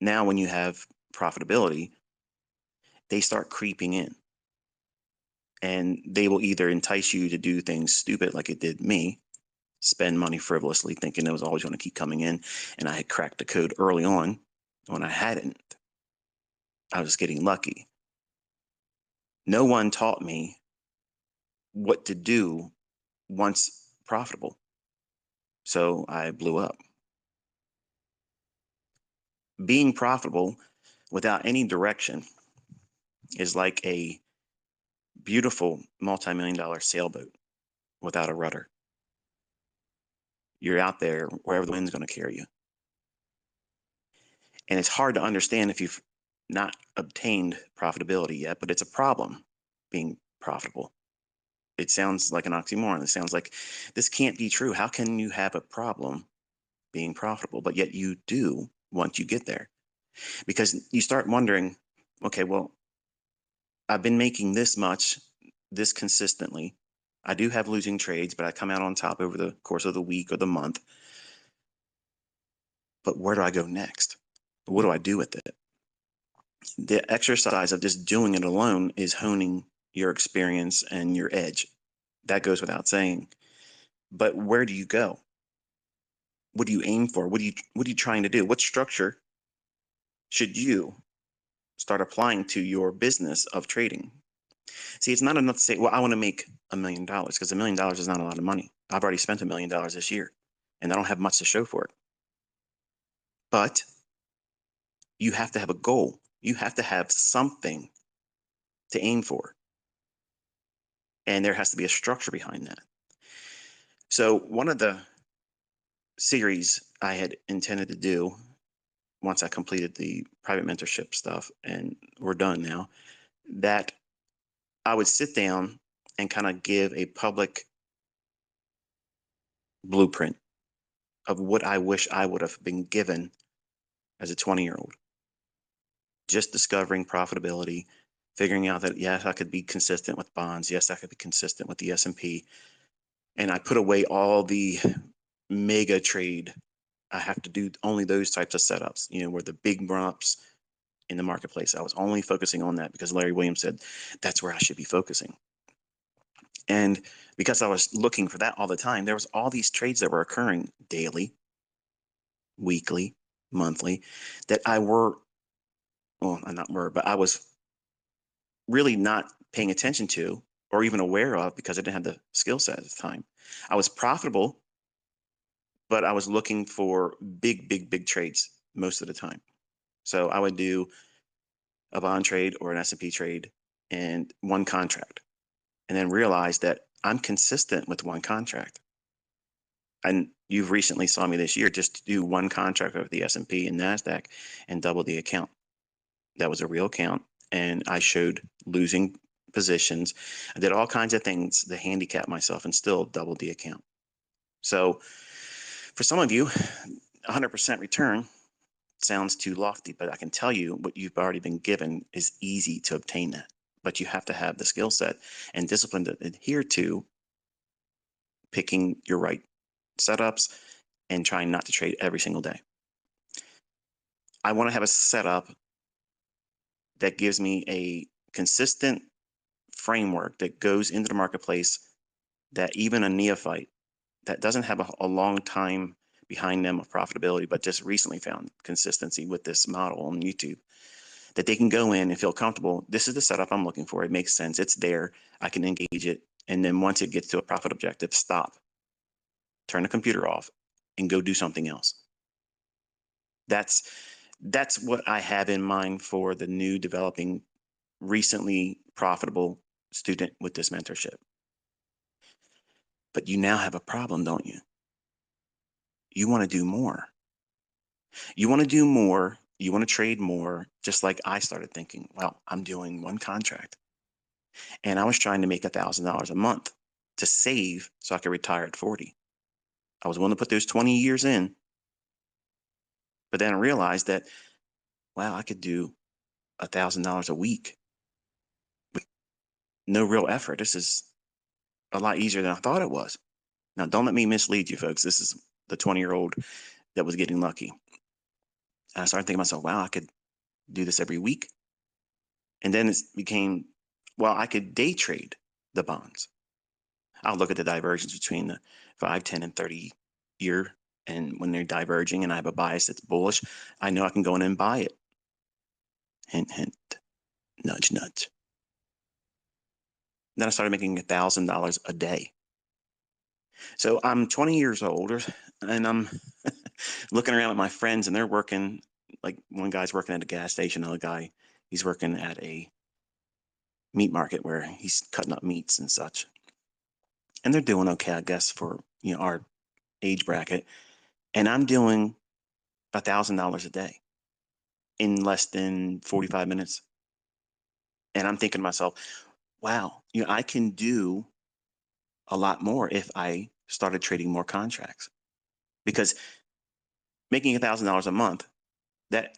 Now, when you have profitability, they start creeping in, and they will either entice you to do things stupid like it did me, spend money frivolously, thinking it was always going to keep coming in. And I had cracked the code early on when I hadn't. I was getting lucky. No one taught me what to do once profitable. So I blew up. Being profitable without any direction is like a beautiful multi-million-dollar sailboat without a rudder. You're out there wherever the wind's going to carry you. And it's hard to understand if you've not obtained profitability yet, but it's a problem being profitable. It sounds like an oxymoron. It sounds like this can't be true. How can you have a problem being profitable? But yet you do once you get there, because you start wondering, okay, well, I've been making this much, this consistently. I do have losing trades, but I come out on top over the course of the week or the month. But where do I go next? What do I do with it? The exercise of just doing it alone is honing your experience and your edge. That goes without saying. But where do you go? What do you aim for? What are you trying to do? What structure should you start applying to your business of trading? See, it's not enough to say, well, I want to make $1 million, because $1 million is not a lot of money. I've already spent $1 million this year, and I don't have much to show for it. But you have to have a goal. You have to have something to aim for. And there has to be a structure behind that. So one of the series I had intended to do once I completed the private mentorship stuff, and we're done now, that I would sit down and kind of give a public blueprint of what I wish I would have been given as a 20-year-old. Just discovering profitability, figuring out that, yes, I could be consistent with bonds. Yes, I could be consistent with the S&P. And I put away all the mega trade. I have to do only those types of setups, where the big run-ups in the marketplace. I was only focusing on that because Larry Williams said that's where I should be focusing. And because I was looking for that all the time, there was all these trades that were occurring daily, weekly, monthly, that I was really not paying attention to or even aware of, because I didn't have the skill set at the time. I was profitable, but I was looking for big trades most of the time. So I would do a bond trade or an S&P trade and one contract, and then realize that I'm consistent with one contract. And you've recently saw me this year just do one contract over the S&P and NASDAQ and double the account. That was a real account, and I showed losing positions. I did all kinds of things to handicap myself and still doubled the account. So for some of you, 100% return sounds too lofty, but I can tell you what you've already been given is easy to obtain that. But you have to have the skill set and discipline to adhere to picking your right setups and trying not to trade every single day. I want to have a setup that gives me a consistent framework that goes into the marketplace, that even a neophyte that doesn't have a long time behind them of profitability, but just recently found consistency with this model on YouTube, that they can go in and feel comfortable. This is the setup I'm looking for. It makes sense. It's there. I can engage it. And then once it gets to a profit objective, stop, turn the computer off, and go do something else. That's what I have in mind for the new developing, recently profitable student with this mentorship. But you now have a problem, don't you? You want to do more. You want to do more. You want to trade more, just like I started thinking, well, I'm doing one contract. And I was trying to make $1,000 a month to save so I could retire at 40. I was willing to put those 20 years in. But then I realized that, wow, I could do $1,000 a week with no real effort. This is a lot easier than I thought it was. Now, don't let me mislead you, folks. This is the 20-year-old that was getting lucky. And I started thinking to myself, wow, I could do this every week. And then it became, well, I could day trade the bonds. I'll look at the divergence between the 5, 10, and 30 year. And when they're diverging and I have a bias that's bullish, I know I can go in and buy it. Hint, hint, nudge, nudge. Then I started making $1,000 a day. So I'm 20 years old and I'm looking around at my friends and they're working, like one guy's working at a gas station, another guy, he's working at a meat market where he's cutting up meats and such. And they're doing okay, I guess, for our age bracket. And I'm doing $1,000 a day in less than 45 minutes. And I'm thinking to myself, wow, I can do a lot more if I started trading more contracts. Because making $1,000 a month, that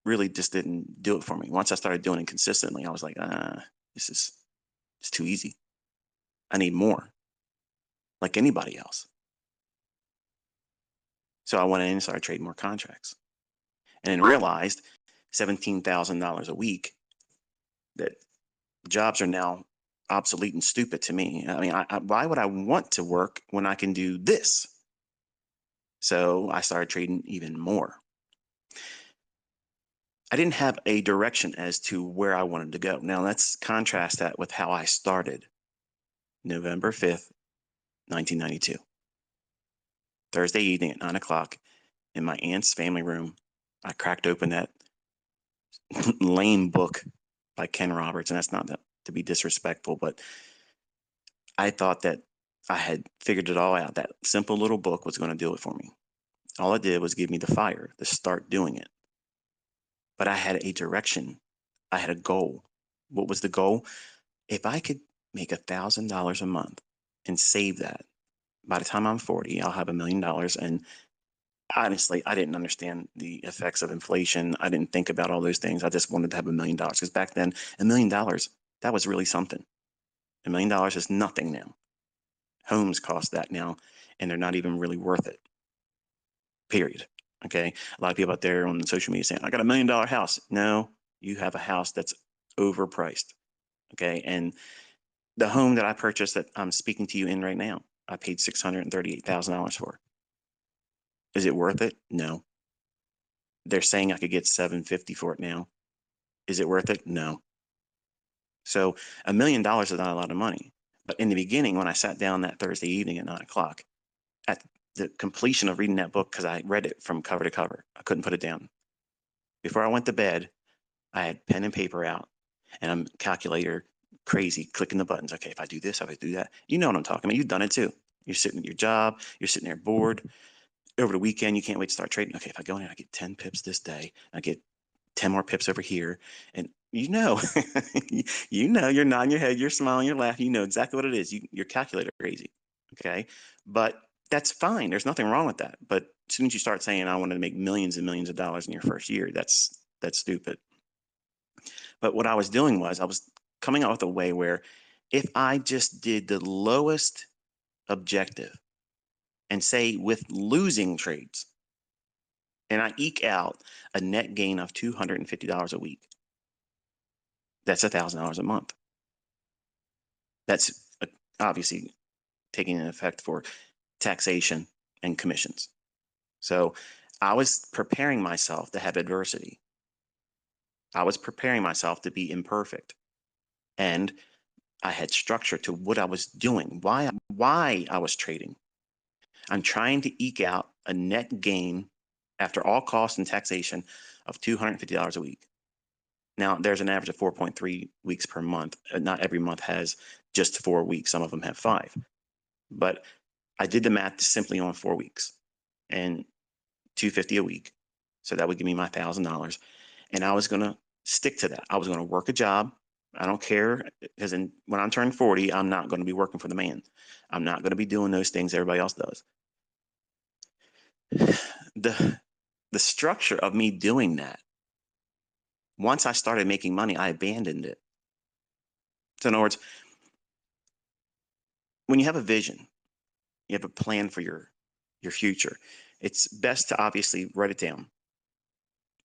really just didn't do it for me. Once I started doing it consistently, I was like, it's too easy. I need more, like anybody else. So I went in and started trading more contracts and then realized $17,000 a week, that jobs are now obsolete and stupid to me. I mean, why would I want to work when I can do this? So I started trading even more. I didn't have a direction as to where I wanted to go. Now let's contrast that with how I started. November 5th, 1992. Thursday evening at 9 o'clock in my aunt's family room, I cracked open that lame book by Ken Roberts. And that's not to be disrespectful, but I thought that I had figured it all out. That simple little book was going to do it for me. All it did was give me the fire to start doing it. But I had a direction. I had a goal. What was the goal? If I could make $1,000 a month and save that, by the time I'm 40, I'll have $1 million. And honestly, I didn't understand the effects of inflation. I didn't think about all those things. I just wanted to have $1 million because back then, $1 million, that was really something. $1 million is nothing now. Homes cost that now, and they're not even really worth it. Period. Okay. A lot of people out there on social media saying, I got $1 million house. No, you have a house that's overpriced. Okay. And the home that I purchased that I'm speaking to you in right now, I paid $638,000 for. Is it worth it? No. They're saying I could get $750 for it now. Is it worth it? No. So $1 million is not a lot of money. But in the beginning, when I sat down that Thursday evening at 9 o'clock, at the completion of reading that book, because I read it from cover to cover, I couldn't put it down. Before I went to bed, I had pen and paper out and I'm calculator crazy, clicking the buttons. Okay, if I do this, if I do that, you know what I'm talking about. You've done it too. You're sitting at your job, you're sitting there bored. Over the weekend, you can't wait to start trading. Okay, if I go in there, I get 10 pips this day. I get 10 more pips over here. And you're nodding your head, you're smiling, you're laughing. You know exactly what it is. You're calculator crazy. Okay. But that's fine. There's nothing wrong with that. But as soon as you start saying, I want to make millions and millions of dollars in your first year, that's stupid. But what I was doing was I was coming up with a way where if I just did the lowest objective and say with losing trades, and I eke out a net gain of $250 a week, that's $1,000 a month. That's obviously taking an effect for taxation and commissions. So I was preparing myself to have adversity. I was preparing myself to be imperfect. And I had structure to what I was doing, why I was trading. I'm trying to eke out a net gain after all costs and taxation of $250 a week. Now, there's an average of 4.3 weeks per month. Not every month has just 4 weeks. Some of them have 5. But I did the math simply on 4 weeks and $250 a week. So that would give me my $1,000. And I was going to stick to that. I was going to work a job. I don't care, because when I'm turning 40, I'm not going to be working for the man. I'm not going to be doing those things everybody else does. The structure of me doing that, once I started making money, I abandoned it. So in other words, when you have a vision, you have a plan for your future, it's best to obviously write it down.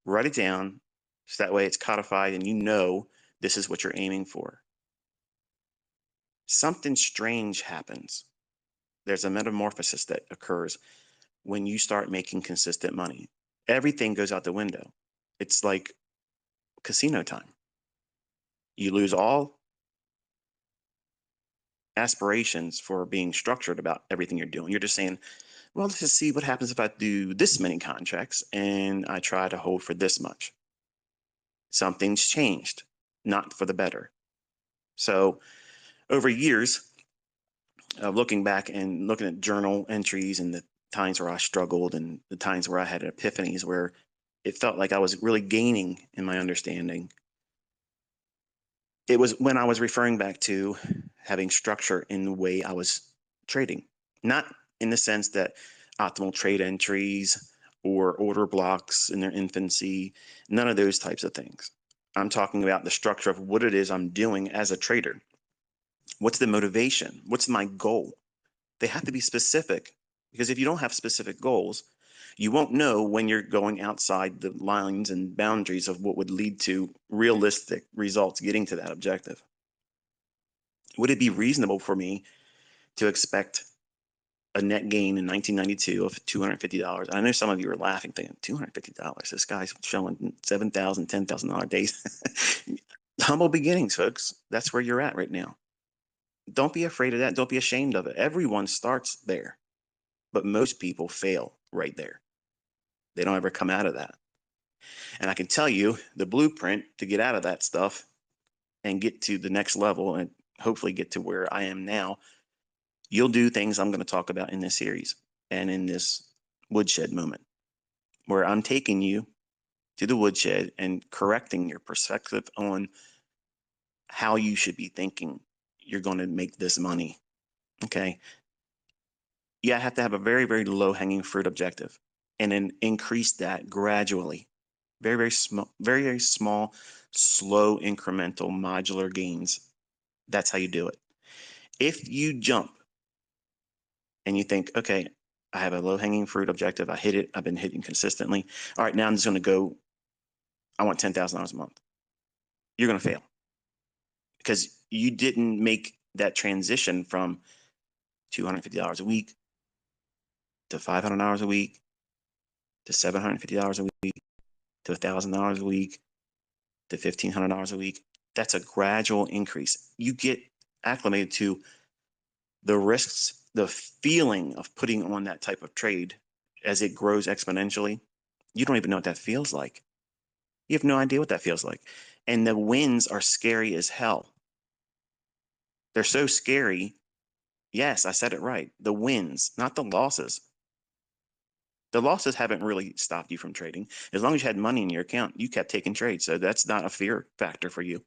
Write it down so that way it's codified and you know this is what you're aiming for. Something strange happens. There's a metamorphosis that occurs when you start making consistent money. Everything goes out the window. It's like casino time. You lose all aspirations for being structured about everything you're doing. You're just saying, well, let's just see what happens if I do this many contracts and I try to hold for this much. Something's changed, not for the better. So over years of looking back and looking at journal entries and the times where I struggled and the times where I had epiphanies where it felt like I was really gaining in my understanding, it was when I was referring back to having structure in the way I was trading, not in the sense that optimal trade entries or order blocks in their infancy, none of those types of things. I'm talking about the structure of what it is I'm doing as a trader. What's the motivation? What's my goal? They have to be specific, because if you don't have specific goals, you won't know when you're going outside the lines and boundaries of what would lead to realistic results getting to that objective. Would it be reasonable for me to expect a net gain in 1992 of $250? I know some of you are laughing, thinking, $250? This guy's showing $7,000, $10,000 days. Humble beginnings, folks. That's where you're at right now. Don't be afraid of that. Don't be ashamed of it. Everyone starts there, but most people fail right there. They don't ever come out of that. And I can tell you the blueprint to get out of that stuff and get to the next level and hopefully get to where I am now. You'll do things I'm going to talk about in this series and in this woodshed moment, where I'm taking you to the woodshed and correcting your perspective on how you should be thinking you're going to make this money. Okay. You have to have a very, very low hanging fruit objective and then increase that gradually. Very, very small, slow, incremental, modular gains. That's how you do it. If you jump and you think, okay, I have a low hanging fruit objective, I hit it, I've been hitting consistently. All right, now I'm just going to go, I want $10,000 a month. You're going to fail because you didn't make that transition from $250 a week to $500 a week to $750 a week to $1,000 a week to $1,500 a week. That's a gradual increase. You get acclimated to the risks, the feeling of putting on that type of trade as it grows exponentially. You don't even know what that feels like. You have no idea what that feels like. And the wins are scary as hell. They're so scary. Yes, I said it right. The wins, not the losses. The losses haven't really stopped you from trading. As long as you had money in your account, you kept taking trades. So that's not a fear factor for you.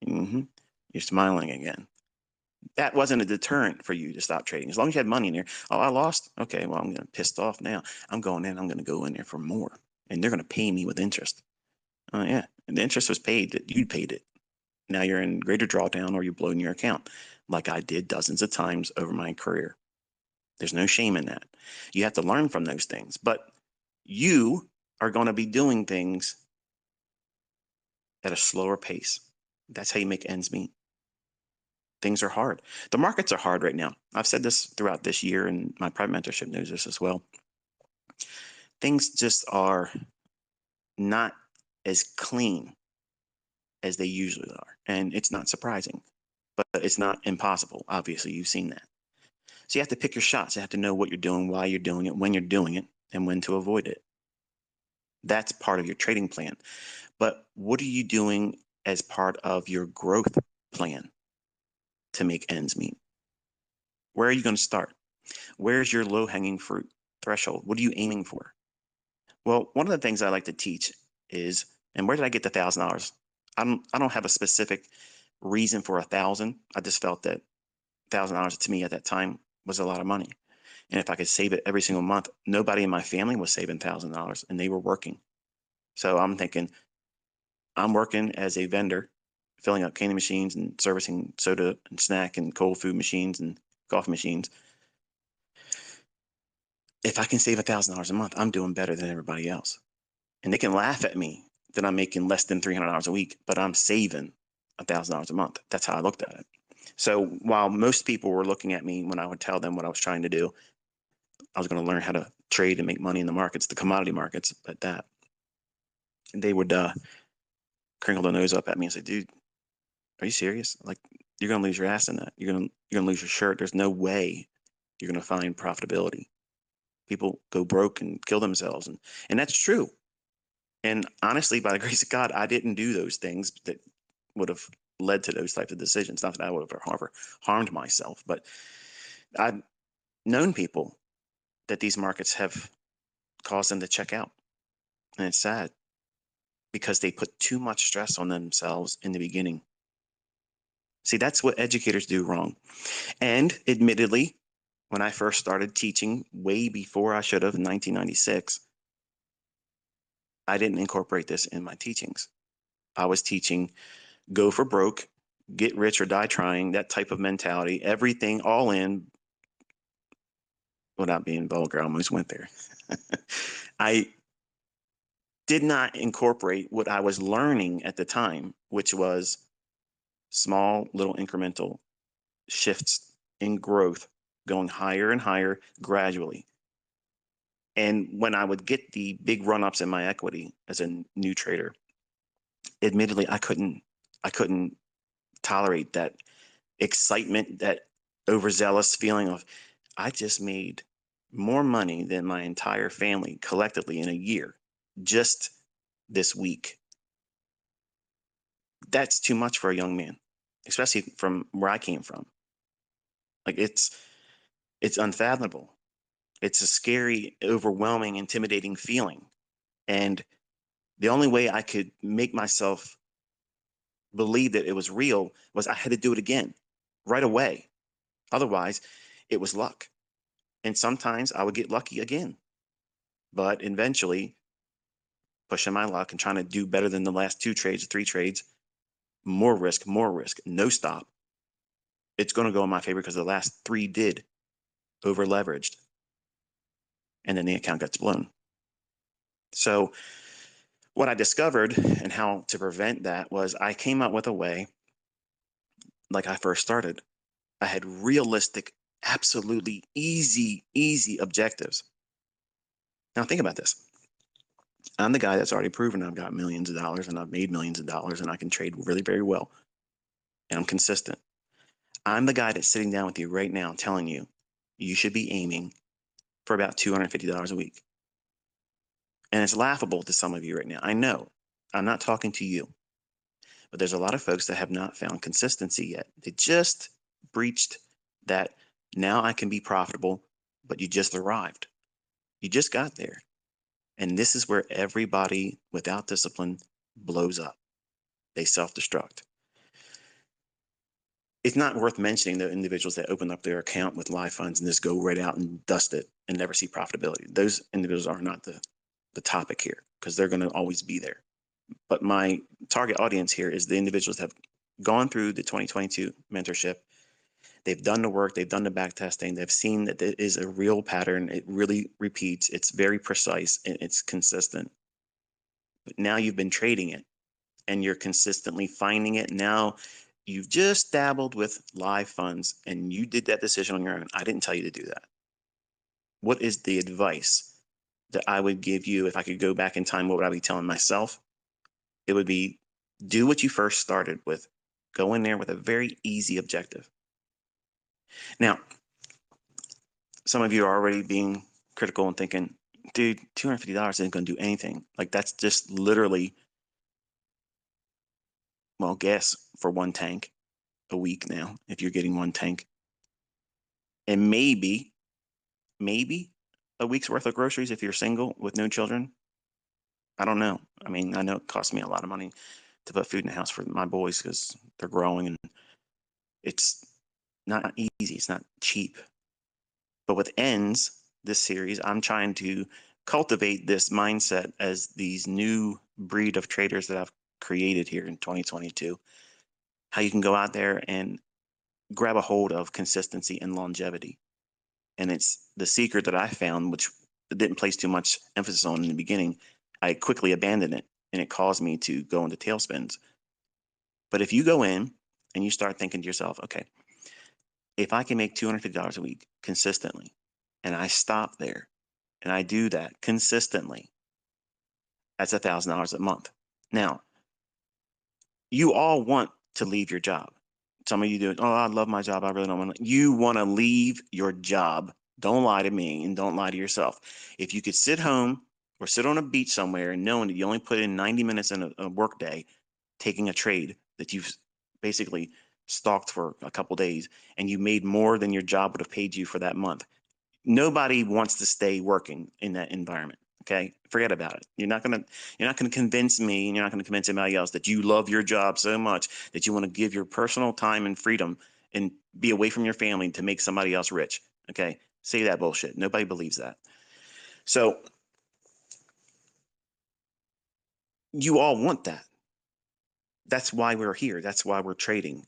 You're smiling again. That wasn't a deterrent for you to stop trading. As long as you had money in there. Oh, I lost. Okay, well, I'm getting pissed off now. I'm going in. I'm going to go in there for more. And they're going to pay me with interest. Oh, yeah. And the interest was paid. You paid it. Now you're in greater drawdown or you're blowing your account like I did dozens of times over my career. There's no shame in that. You have to learn from those things. But you are going to be doing things at a slower pace. That's how you make ends meet. Things are hard. The markets are hard right now. I've said this throughout this year, and my private mentorship knows this as well. Things just are not as clean as they usually are. And it's not surprising, but it's not impossible. Obviously, you've seen that. So you have to pick your shots. You have to know what you're doing, why you're doing it, when you're doing it, and when to avoid it. That's part of your trading plan. But what are you doing as part of your growth plan to make ends meet? Where are you going to start? Where's your low hanging fruit threshold? What are you aiming for? Well, one of the things I like to teach is, and where did I get the $1,000? I don't have a specific reason for 1,000. I just felt that $1,000 to me at that time was a lot of money. And if I could save it every single month, nobody in my family was saving $1,000 and they were working. So I'm thinking, I'm working as a vendor, filling up candy machines and servicing soda and snack and cold food machines and coffee machines. If I can save $1,000 a month, I'm doing better than everybody else. And they can laugh at me that I'm making less than $300 a week, but I'm saving $1,000 a month. That's how I looked at it. So while most people were looking at me when I would tell them what I was trying to do, I was going to learn how to trade and make money in the markets, the commodity markets, at that. And they would crinkle their nose up at me and say, dude, are you serious? Like, you're going to lose your ass in that. You're going to lose your shirt. There's no way you're going to find profitability. People go broke and kill themselves. And that's true. And honestly, by the grace of God, I didn't do those things that would have led to those types of decisions. Not that I would have harmed myself, but I've known people that these markets have caused them to check out. And it's sad because they put too much stress on themselves in the beginning. See, that's what educators do wrong. And admittedly, when I first started teaching, way before I should have in 1996, I didn't incorporate this in my teachings. I was teaching go for broke, get rich or die trying, that type of mentality, everything all in, without being vulgar, I almost went there. I did not incorporate what I was learning at the time, which was small little incremental shifts in growth, going higher and higher gradually. And when I would get the big run-ups in my equity as a new trader, admittedly, I couldn't tolerate that excitement, that overzealous feeling of, I just made more money than my entire family collectively in a year, just this week. That's too much for a young man, especially from where I came from. Like, it's unfathomable. It's a scary, overwhelming, intimidating feeling. And the only way I could make myself believe that it was real was I had to do it again right away. Otherwise, it was luck. And sometimes I would get lucky again. But eventually, pushing my luck and trying to do better than the last 2 trades, 3 trades, more risk, no stop. It's going to go in my favor because the last 3 did, over leveraged. And then the account gets blown. So what I discovered and how to prevent that was I came up with a way, like I first started. I had realistic, absolutely easy objectives. Now think about this. I'm the guy that's already proven I've got millions of dollars and I've made millions of dollars and I can trade really very well. And I'm consistent. I'm the guy that's sitting down with you right now telling you you should be aiming for about $250 a week. And it's laughable to some of you right now. I know. I'm not talking to you. But there's a lot of folks that have not found consistency yet. They just breached that now I can be profitable, but you just arrived. You just got there. And this is where everybody without discipline blows up. They self-destruct. It's not worth mentioning the individuals that open up their account with live funds and just go right out and dust it and never see profitability. Those individuals are not the topic here because they're going to always be there. But my target audience here is the individuals that have gone through the 2022 mentorship. They've done the work, they've done the back testing, they've seen that it is a real pattern. It really repeats, it's very precise, and it's consistent. But now you've been trading it and you're consistently finding it. Now you've just dabbled with live funds and you did that decision on your own. I didn't tell you to do that. What is the advice that I would give you if I could go back in time? What would I be telling myself? It would be, do what you first started with. Go in there with a very easy objective. Now, some of you are already being critical and thinking, dude, $250 isn't going to do anything. Like, that's just literally, well, gas for 1 tank a week now, if you're getting 1 tank. And maybe a week's worth of groceries if you're single with no children. I don't know. I mean, I know it costs me a lot of money to put food in the house for my boys because they're growing and it's not easy. It's not cheap. But with ends, this series, I'm trying to cultivate this mindset as these new breed of traders that I've created here in 2022. How you can go out there and grab a hold of consistency and longevity. And it's the secret that I found, which didn't place too much emphasis on in the beginning, I quickly abandoned it, and it caused me to go into tailspins. But if you go in and you start thinking to yourself, okay, if I can make $250 a week consistently, and I stop there and I do that consistently, that's $1,000 a month. Now, you all want to leave your job. Some of you do, oh, I love my job. I really don't want to. You want to leave your job. Don't lie to me and don't lie to yourself. If you could sit home or sit on a beach somewhere knowing that you only put in 90 minutes in a work day, taking a trade that you've basically stalked for a couple days, and you made more than your job would have paid you for that month, nobody wants to stay working in that environment. Okay, forget about it. You're not gonna convince me, and you're not gonna convince anybody else that you love your job so much that you want to give your personal time and freedom and be away from your family to make somebody else rich. Okay, say that bullshit. Nobody believes that. So you all want that. That's why we're here. That's why we're trading,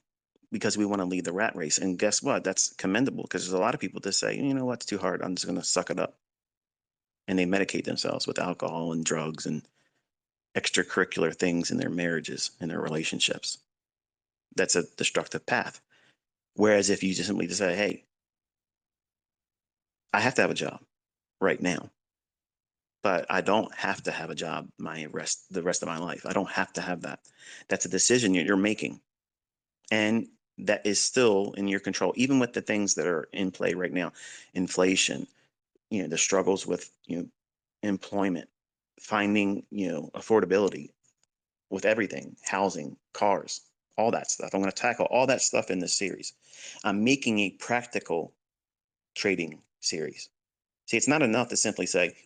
because we want to lead the rat race. And guess what? That's commendable, because there's a lot of people that say, you know what, it's too hard. I'm just gonna suck it up, and they medicate themselves with alcohol and drugs and extracurricular things in their marriages and their relationships. That's a destructive path. Whereas if you just simply say, hey, I have to have a job right now, but I don't have to have a job the rest of my life. I don't have to have that. That's a decision you're making. And that is still in your control, even with the things that are in play right now. Inflation, the struggles with, employment, finding, affordability with everything, housing, cars, all that stuff. I'm going to tackle all that stuff in this series. I'm making a practical trading series. See, it's not enough to simply say,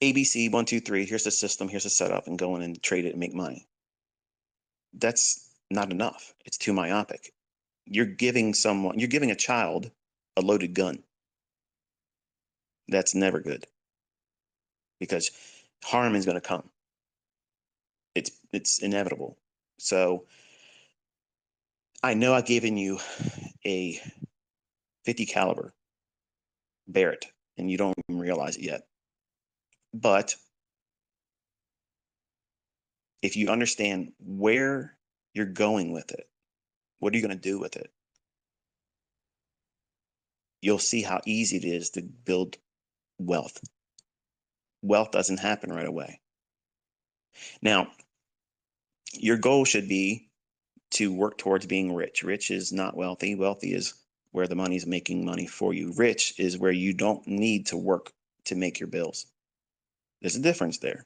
ABC, 1, 2, 3, here's the system, here's the setup, and go in and trade it and make money. That's not enough. It's too myopic. You're giving a child a loaded gun. That's never good, because harm is going to come. It's inevitable. So I know I've given you a 50 caliber Barrett, and you don't even realize it yet. But if you understand where you're going with it, what are you going to do with it? You'll see how easy it is to build wealth. Wealth doesn't happen right away. Now, your goal should be to work towards being rich. Rich is not wealthy. Wealthy is where the money's making money for you. Rich is where you don't need to work to make your bills. There's a difference there.